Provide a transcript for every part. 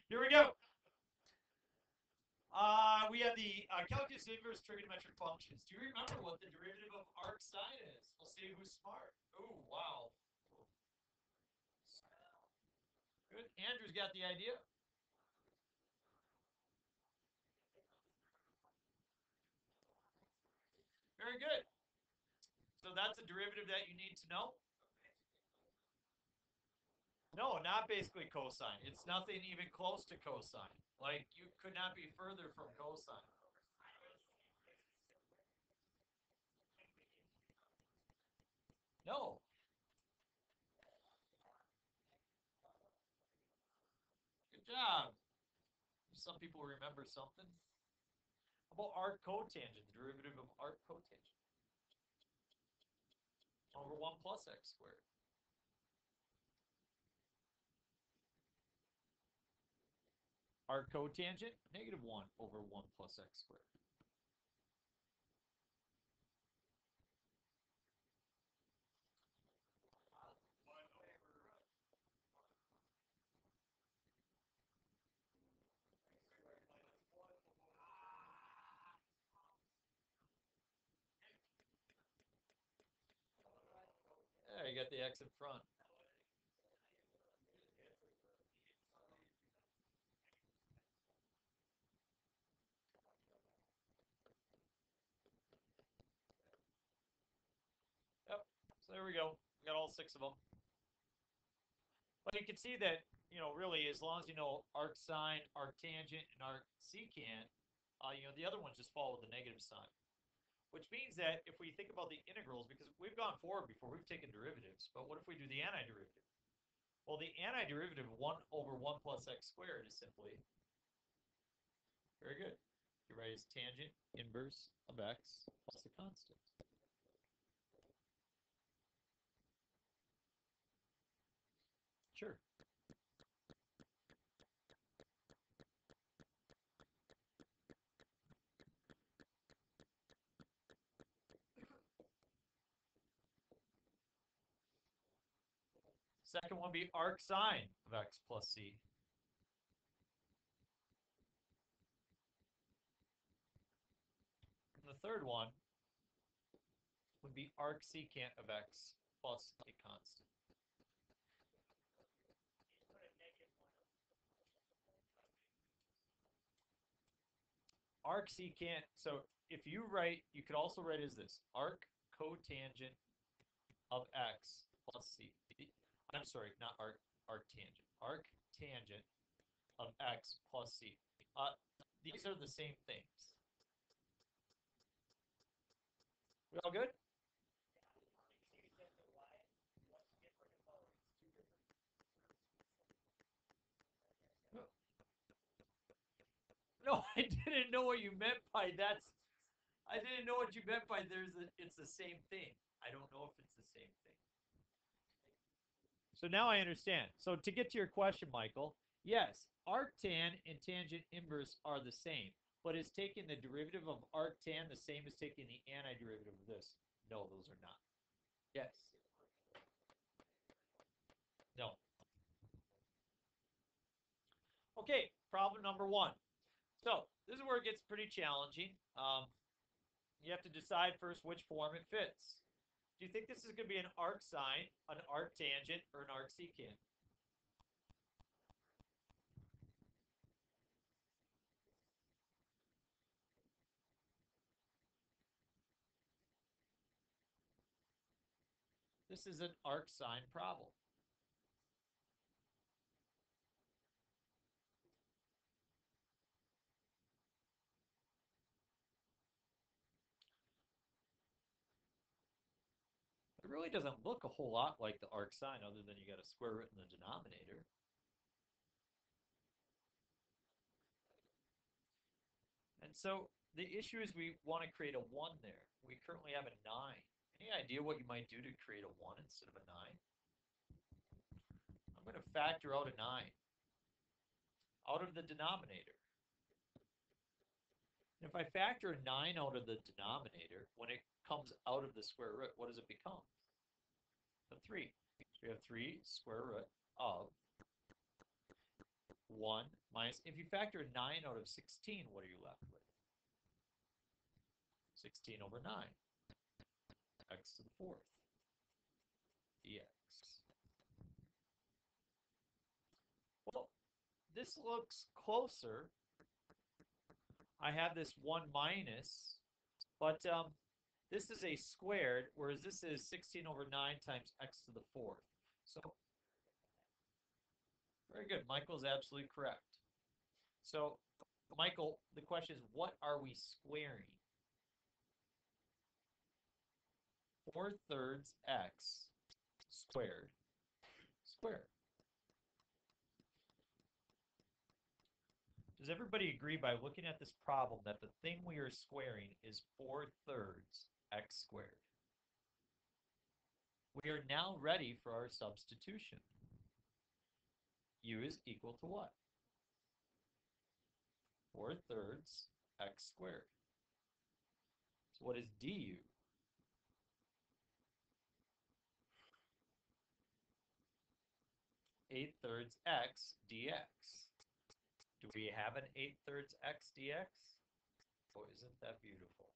Here we go. We have the calculus inverse trigonometric functions. Do you remember what the derivative of arc sine is? We'll see who's smart. Oh, wow. Good. Andrew's got the idea. Very good. So that's a derivative that you need to know. No, not basically cosine. It's nothing even close to cosine. Like, you could not be further from cosine. No. Good job. Some people remember something. How about arc cotangent, the derivative of arc cotangent? Over 1 plus x squared. Arc cotangent, negative 1 over 1 plus x squared. There, you got the x in front. Yep. So there we go. We got all 6 of them. But you can see that, really, as long as you know arc sine, arc tangent, and arc secant, the other ones just follow the negative sign. Which means that if we think about the integrals, because we've gone forward before, we've taken derivatives, but what if we do the antiderivative? Well, the antiderivative of 1 over 1 plus x squared is simply, very good, you write as tangent inverse of x plus a constant. Sure. Second one would be arc sine of x plus c. And the third one would be arc secant of x plus a constant. Arc secant, so if you write, you could also write as this, arc cotangent of x plus c. I'm sorry, not arc tangent. Arc tangent of x plus c. These are the same things. We all good? No, I didn't know what you meant by that's. I didn't know what you meant by it's the same thing. I don't know if it's the same thing. So now I understand. So to get to your question, Michael, yes, arctan and tangent inverse are the same, but is taking the derivative of arctan the same as taking the antiderivative of this? No, those are not. Yes. No. Okay, problem number 1. So this is where it gets pretty challenging. You have to decide first which form it fits. Do you think this is going to be an arc sine, an arc tangent, or an arc secant? This is an arc sine problem. It really doesn't look a whole lot like the arc sine other than you got a square root in the denominator. And so the issue is we want to create a 1 there. We currently have a 9. Any idea what you might do to create a 1 instead of a 9? I'm going to factor out a 9 out of the denominator. And if I factor a 9 out of the denominator, when it comes out of the square root, what does it become? A 3. So we have 3 square root of 1 minus, if you factor 9 out of 16, what are you left with? 16 over 9, x to the fourth, dx. Well, this looks closer. I have this 1 minus, but this is a squared, whereas this is 16 over 9 times x to the fourth. So, very good. Michael's absolutely correct. So, Michael, the question is, what are we squaring? 4/3 x squared squared. Does everybody agree by looking at this problem that the thing we are squaring is 4/3 x squared? We are now ready for our substitution. U is equal to what? 4/3 x squared. So what is du? 8/3 x dx. Do we have an 8/3 x dx? Oh, isn't that beautiful?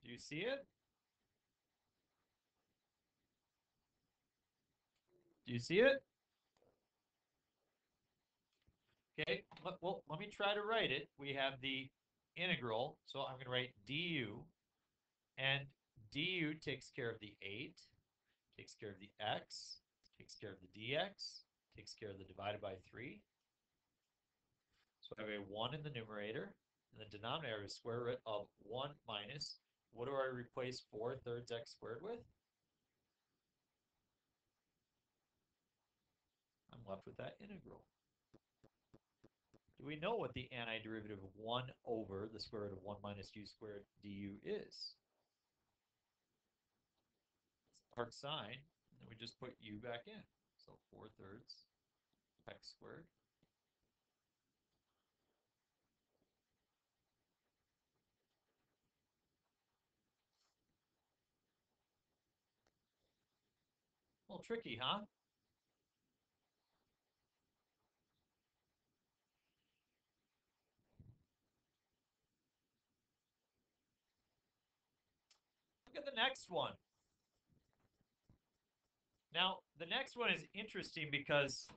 Do you see it? Do you see it? Okay, well, let me try to write it. We have the integral, so I'm going to write du, and du takes care of the 8, takes care of the x, takes care of the dx, takes care of the divided by 3. So I have a 1 in the numerator, and the denominator is square root of 1 minus, what do I replace 4/3 x squared with? I'm left with that integral. Do we know what the antiderivative of 1 over the square root of 1 minus u squared du is? Arc sine, and then we just put u back in. So 4/3 x squared. A little tricky, huh? Look at the next one. Now, the next one is interesting because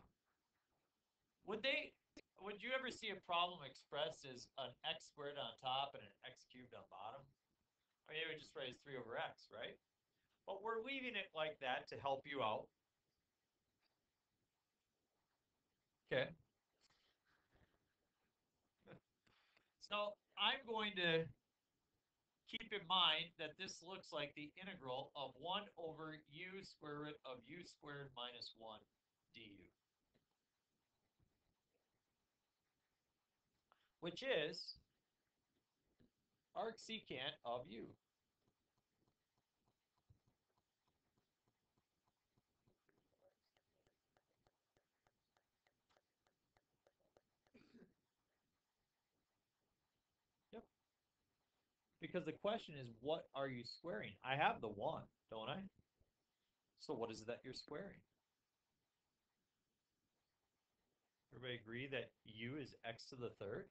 would you ever see a problem expressed as an x squared on top and an x cubed on bottom? I mean, it would just write as 3 over x, right? But we're leaving it like that to help you out. Okay. So I'm going to keep in mind that this looks like the integral of 1 over u square root of u squared minus 1 du, which is arcsecant of u. Yep. Because the question is, what are you squaring? I have the 1, don't I? So what is it that you're squaring? Everybody agree that u is x to the third?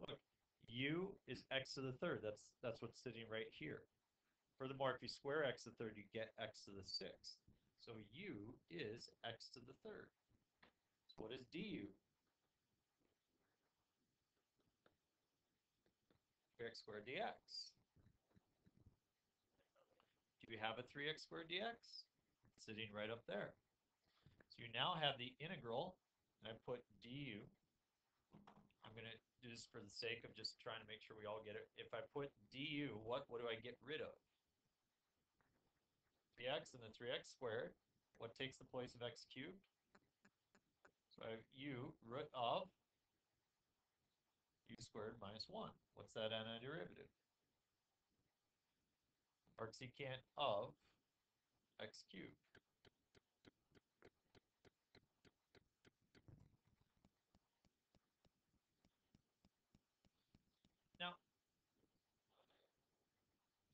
Look, u is x to the third. That's what's sitting right here. Furthermore, if you square x to the third, you get x to the sixth. So u is x to the third. So what is du? 3x squared dx. Do you have a 3x squared dx? It's sitting right up there. So you now have the integral, and I put du. I'm going to do this for the sake of just trying to make sure we all get it. If I put du, what do I get rid of? 3x and the 3x squared. What takes the place of x cubed? So I have u root of u squared minus 1. What's that antiderivative? Arcsecant of x cubed. Now,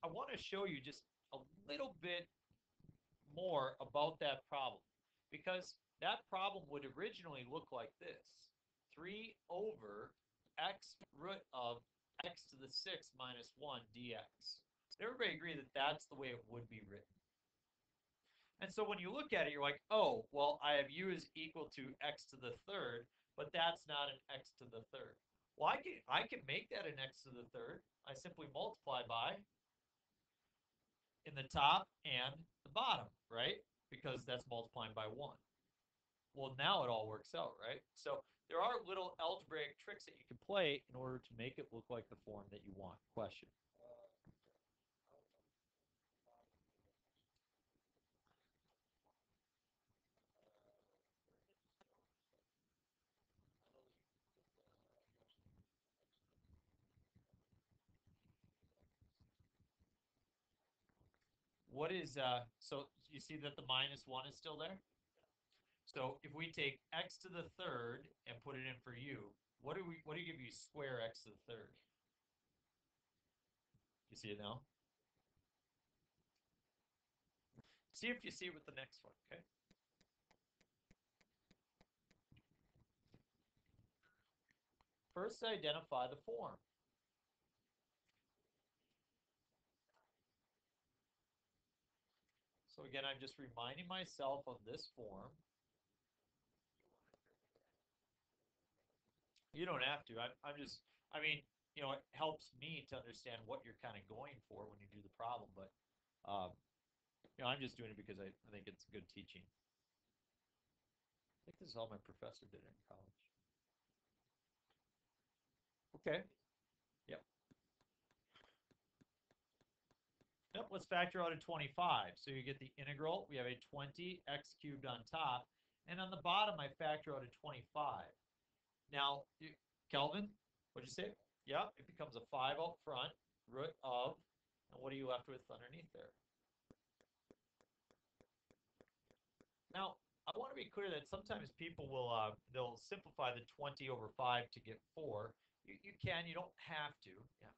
I want to show you just a little bit more about that problem, because that problem would originally look like this: 3 over x root of x to the 6 minus 1 dx. Does everybody agree that that's the way it would be written? And so when you look at it, you're like, oh, well, I have u is equal to x to the third, but that's not an x to the third. Well, I can make that an x to the third. I simply multiply by in the top and the bottom, right? Because that's multiplying by 1. Well, now it all works out, right? So there are little algebraic tricks that you can play in order to make it look like the form that you want. Question? What is, so you see that the minus 1 is still there? So if we take x to the third and put it in for u, what do you give you square x to the third? You see it now? See if you see it with the next one, okay? First, identify the form. So again, I'm just reminding myself of this form. You don't have to. I'm just, I mean, it helps me to understand what you're kind of going for when you do the problem. But, I'm just doing it because I think it's good teaching. I think this is how my professor did it in college. Okay. Yep. Yep, let's factor out a 25. So you get the integral. We have a 20 x cubed on top. And on the bottom, I factor out a 25. Now, Kelvin, what'd you say? Yeah, it becomes a 5 out front, root of, and what are you left with underneath there? Now, I want to be clear that sometimes people will, they'll simplify the 20 over 5 to get 4. You can, you don't have to. Yeah.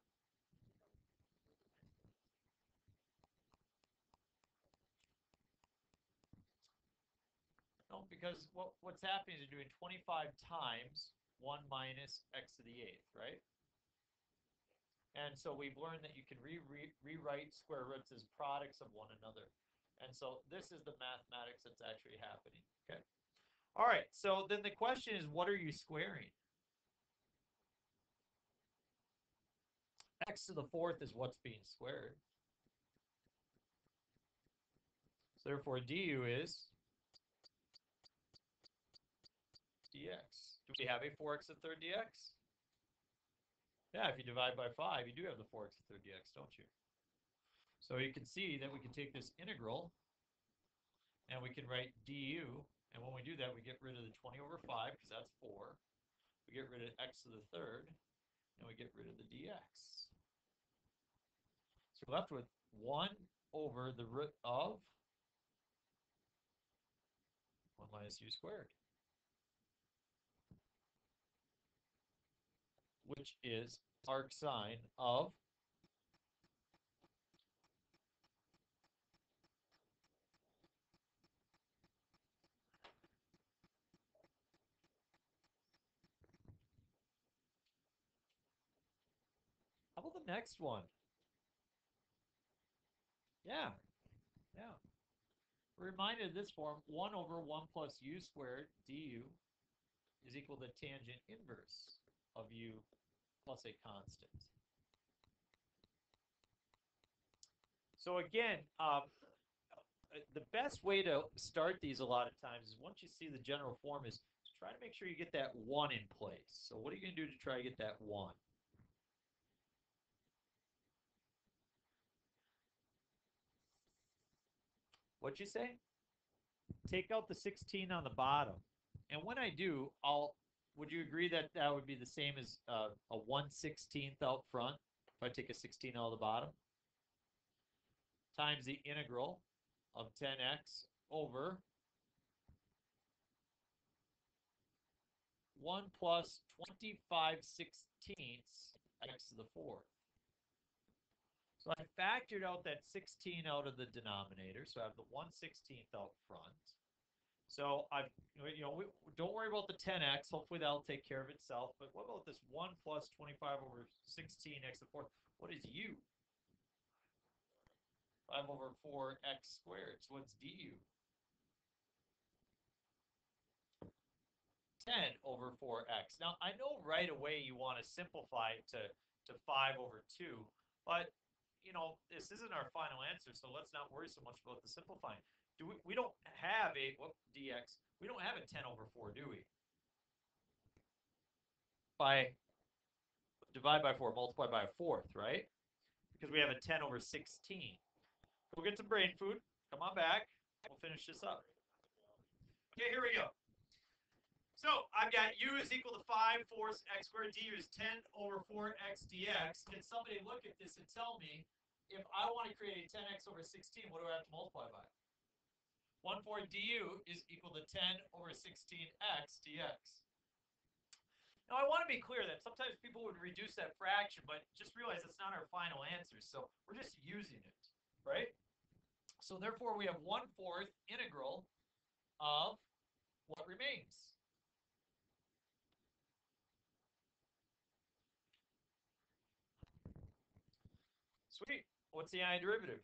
No, because what's happening is you're doing 25 times 1 minus x to the 8th, right? And so we've learned that you can rewrite square roots as products of one another. And so this is the mathematics that's actually happening, okay? All right, so then the question is, what are you squaring? X to the 4th is what's being squared. So therefore, du is dx. Do we have a 4x to the third dx? Yeah, if you divide by 5, you do have the 4x to the third dx, don't you? So you can see that we can take this integral and we can write du, and when we do that, we get rid of the 20 over 5 because that's 4. We get rid of x to the third, and we get rid of the dx. So we're left with 1 over the root of 1 minus u squared, which is arc sine of how about the next one? Yeah, yeah. We're reminded of this form, 1 over 1 plus u squared du is equal to tangent inverse of u plus a constant. So again, the best way to start these a lot of times is once you see the general form is try to make sure you get that 1 in place. So what are you going to do to try to get that 1? What'd you say? Take out the 16 on the bottom. And when I do, would you agree that that would be the same as a 1/16 out front if I take a 16 out of the bottom? Times the integral of 10x over 1 plus 25/16 x to the 4th. So I factored out that 16 out of the denominator. So I have the 1/16th out front. So I've, don't worry about the 10x. Hopefully that'll take care of itself. But what about this 1 plus 25 over 16x to the fourth? What is u? 5 over 4x squared. So what's du? 10 over 4x. Now, I know right away you want to simplify it to 5 over 2, but, this isn't our final answer, so let's not worry so much about the simplifying. We don't have a, dx, we don't have a 10 over 4, do we? Divide by 4, multiply by a fourth, right? Because we have a 10 over 16. Go get some brain food. Come on back. We'll finish this up. Okay, here we go. So I've got u is equal to 5/4 x squared. Du is 10 over 4x dx. Can somebody look at this and tell me, if I want to create a 10x over 16, what do I have to multiply by? 1/4 du is equal to 10 over 16x dx. Now, I want to be clear that sometimes people would reduce that fraction, but just realize it's not our final answer. So we're just using it, right? So therefore, we have 1/4 integral of what remains. Sweet. What's the antiderivative?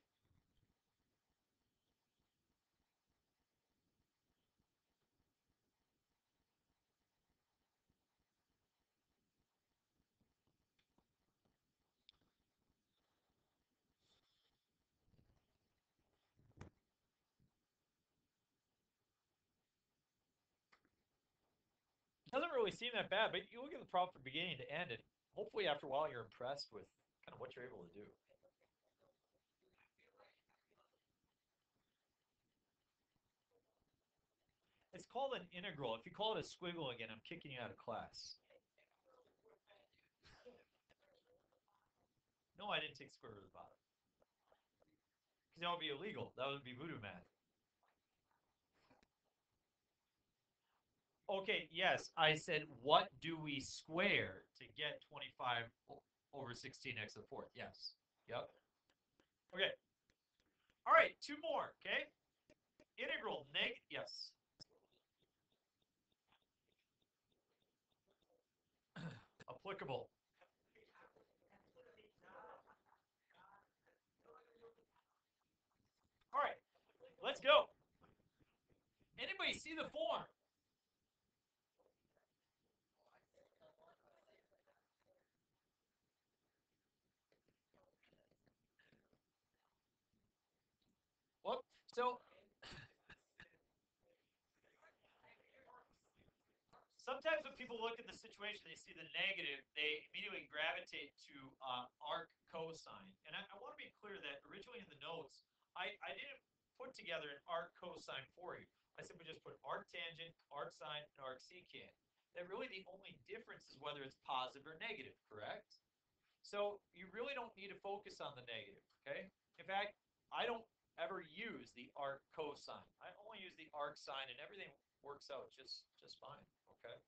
Doesn't really seem that bad, but you look at the problem from beginning to end, and hopefully after a while you're impressed with kind of what you're able to do. It's called an integral. If you call it a squiggle again, I'm kicking you out of class. No, I didn't take square root of the bottom. Because that would be illegal. That would be voodoo math. Okay, yes, I said, what do we square to get 25 over 16x to the fourth? Yes. Yep. Okay. All right, two more, okay? Integral yes. Applicable. All right, let's go. Anybody see the form? Well, so sometimes when people look at the situation, they see the negative, they immediately gravitate to arc cosine. And I want to be clear that originally in the notes, I didn't put together an arc cosine for you. I simply just put arc tangent, arc sine, and arc secant. That really the only difference is whether it's positive or negative, correct? So you really don't need to focus on the negative, okay? In fact, I don't ever use the arc cosine. I only use the arc sine, and everything works out just fine, okay?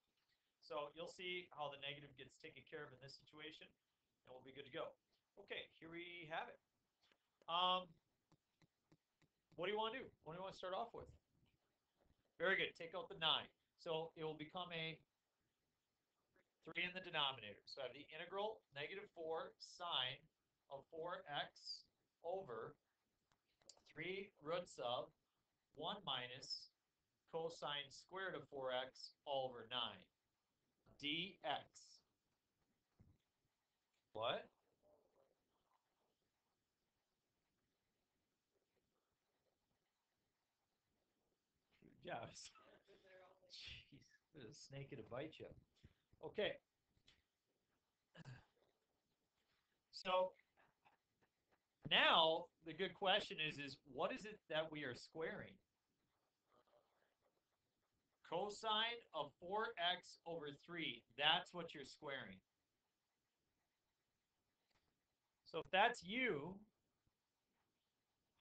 So you'll see how the negative gets taken care of in this situation, and we'll be good to go. Okay, here we have it. What do you want to do? What do you want to start off with? Very good. Take out the 9. So it will become a 3 in the denominator. So I have the integral -4 sine of 4x over 3 roots of 1 minus cosine squared of 4x all over 9 dx. What? Yeah. Jeez, there's a snake in a bite you. Okay. So now the good question is what is it that we are squaring? Cosine of 4x over 3. That's what you're squaring. So if that's u,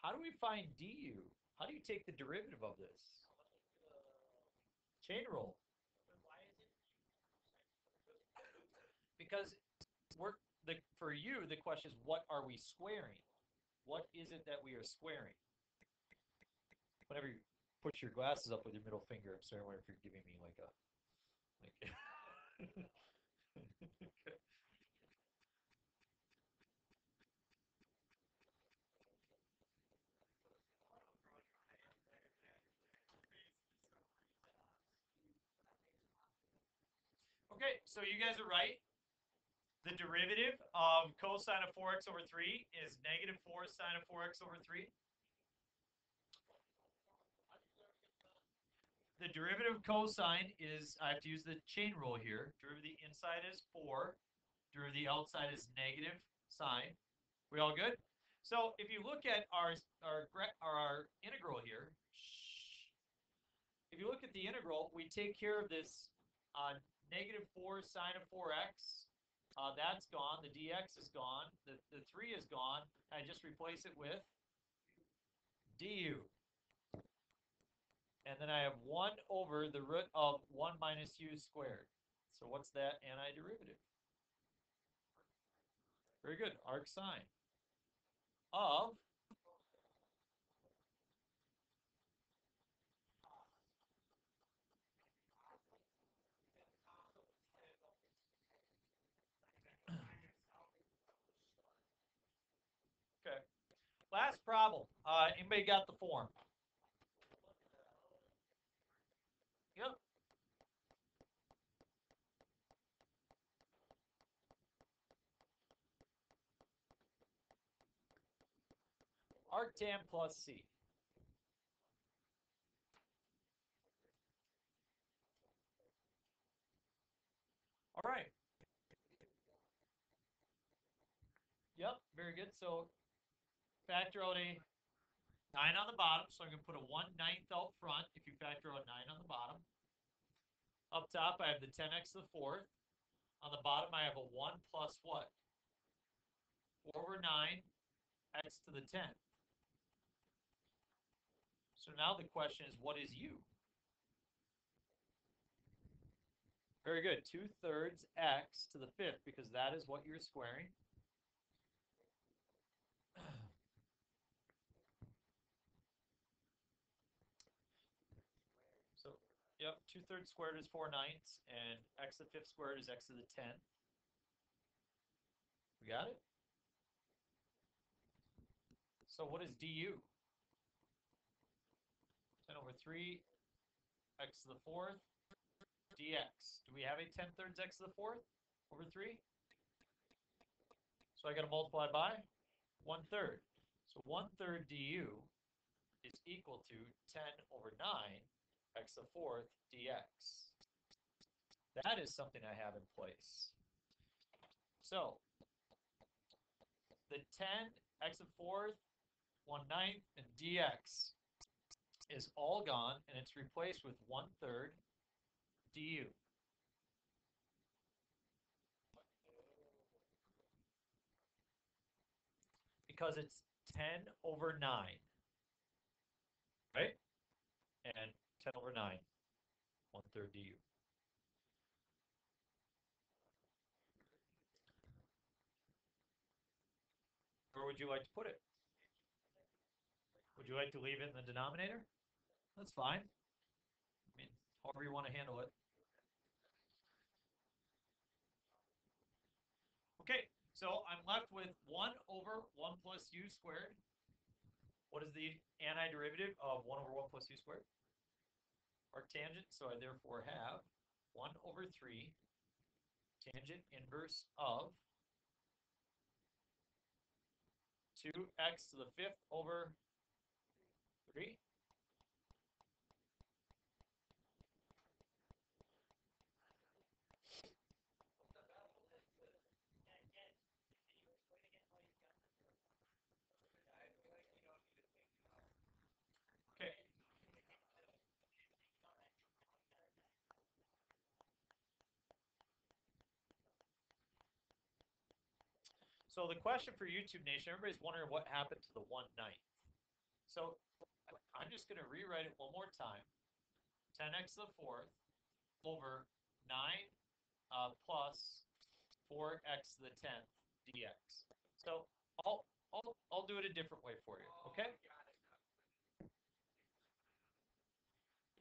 how do we find du? How do you take the derivative of this? Chain rule. Because for you, the question is, what are we squaring? is it that we are squaring? Whenever you put your glasses up with your middle finger, I'm sorry, I wonder if you're giving me like a like. Okay, so you guys are right. The derivative of cosine of 4x over 3 is negative 4 sine of 4x over 3. The derivative of cosine is, I have to use the chain rule here. Derivative of the inside is 4. Derivative of the outside is negative sine. We all good? So if you look at our integral here, if you look at the integral, we take care of this negative 4 sine of 4x. That's gone. The dx is gone. The 3 is gone. I just replace it with du. And then I have 1 over the root of 1 minus u squared. So what's that antiderivative? Very good. Arc sine of okay. Last problem. Anybody got the form? Yep. Arctan plus C. All right. Yep, very good. So factor out a 9 on the bottom. So I'm going to put a 1/9 out front if you factor out 9 on the bottom. Up top, I have the 10x to the 4th. On the bottom, I have a 1 plus what? 4 over 9, x to the 10th. So now the question is, what is u? Very good. 2/3 x to the 5th, because that is what you're squaring. So, yep, 2/3 squared is 4/9, and x to the 5th squared is x to the 10th. We got it? So what is du? 10 over 3, x to the 4th, dx. Do we have a 10/3 x to the 4th over 3? So I got to multiply by 1/3. So 1/3 du is equal to 10 over 9 x to the 4th dx. That is something I have in place. So the 10 x to the 4th, 1/9, and dx is all gone, and it's replaced with 1/3 du. Because it's 10 over 9, right? And 10 over 9, 1/3 du. Where would you like to put it? Would you like to leave it in the denominator? That's fine. I mean, however you want to handle it. Okay, so I'm left with 1 over 1 plus u squared. What is the antiderivative of 1 over 1 plus u squared? Arctangent, so I therefore have 1 over 3 tangent inverse of 2x to the 5th over 3. Okay. So the question for YouTube Nation, everybody's wondering what happened to the 1/9. So I'm just going to rewrite it one more time. 10x to the 4th over 9 plus 4x to the 10th dx. So all I'll do it a different way for you. Okay?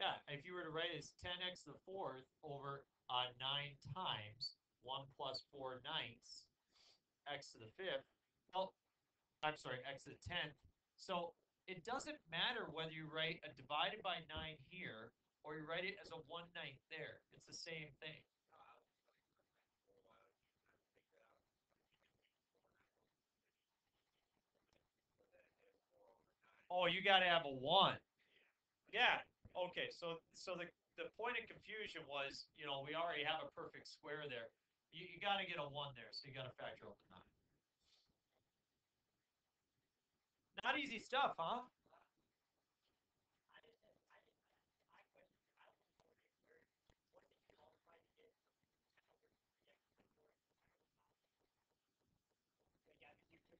Yeah, if you were to write it as 10x to the fourth over 9 times 1 plus 4 ninths x to the fifth. Well, I'm sorry, x to the 10th. So it doesn't matter whether you write a divided by 9 here or you write it as a 1/9 there. It's the same thing. Oh, you got to have a 1. Yeah. Okay. So the point of confusion was, we already have a perfect square there. You got to get a 1 there, so you got to factor out the 9. Not easy stuff, huh?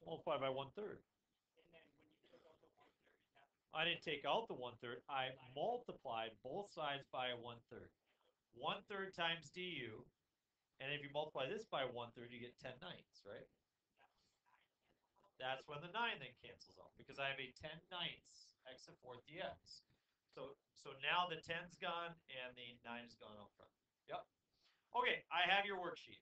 Multiply by 1/3. I didn't take out the 1/3. I multiplied both sides by a 1/3. 1/3 times du, and if you multiply this by 1/3, you get 10/9, right? That's when the 9 then cancels out because I have a 10/9 x to the fourth dx. So now the 10's gone and the 9 is gone out front. Yep. Okay, I have your worksheet.